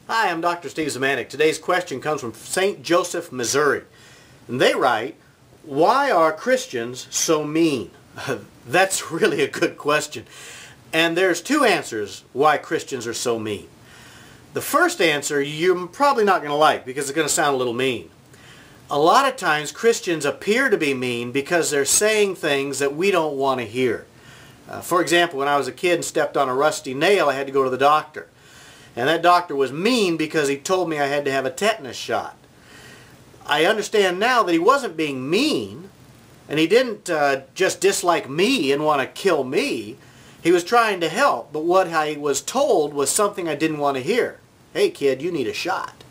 Hi, I'm Dr. Steve Zemanek. Today's question comes from St. Joseph, Missouri. And they write, why are Christians so mean? That's really a good question. And there's two answers why Christians are so mean. The first answer you're probably not going to like because it's going to sound a little mean. A lot of times Christians appear to be mean because they're saying things that we don't want to hear. For example, when I was a kid and stepped on a rusty nail, I had to go to the doctor. And that doctor was mean because he told me I had to have a tetanus shot. I understand now that he wasn't being mean, and he didn't just dislike me and want to kill me. He was trying to help, but what I was told was something I didn't want to hear. Hey kid, you need a shot.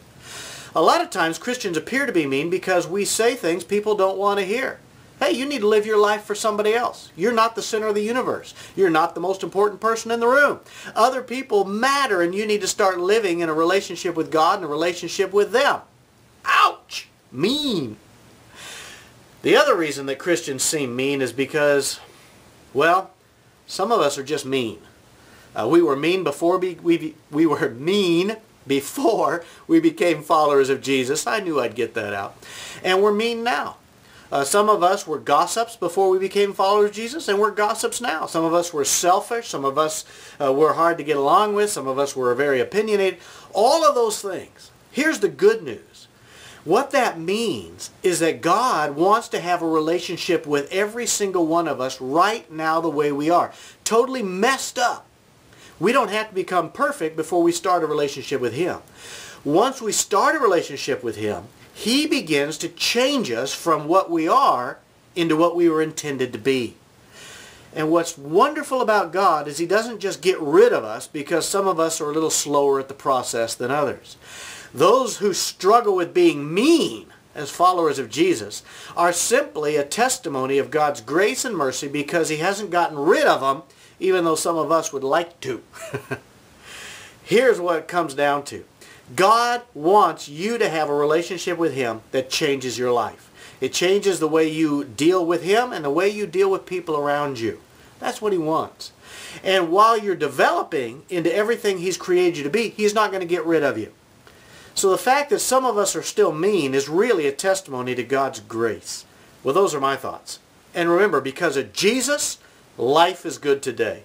A lot of times Christians appear to be mean because we say things people don't want to hear. Hey, you need to live your life for somebody else. You're not the center of the universe. You're not the most important person in the room. Other people matter, and you need to start living in a relationship with God and a relationship with them. Ouch! Mean. The other reason that Christians seem mean is because, well, some of us are just mean. We were mean before we were mean before we became followers of Jesus. I knew I'd get that out. And we're mean now. Some of us were gossips before we became followers of Jesus, and we're gossips now. Some of us were selfish. Some of us were hard to get along with. Some of us were very opinionated. All of those things. Here's the good news. What that means is that God wants to have a relationship with every single one of us right now the way we are. Totally messed up. We don't have to become perfect before we start a relationship with Him. Once we start a relationship with Him, He begins to change us from what we are into what we were intended to be. And what's wonderful about God is He doesn't just get rid of us because some of us are a little slower at the process than others. Those who struggle with being mean as followers of Jesus are simply a testimony of God's grace and mercy because He hasn't gotten rid of them, even though some of us would like to. Here's what it comes down to. God wants you to have a relationship with Him that changes your life. It changes the way you deal with Him and the way you deal with people around you. That's what He wants. And while you're developing into everything He's created you to be, He's not going to get rid of you. So the fact that some of us are still mean is really a testimony to God's grace. Well, those are my thoughts. And remember, because of Jesus, life is good today.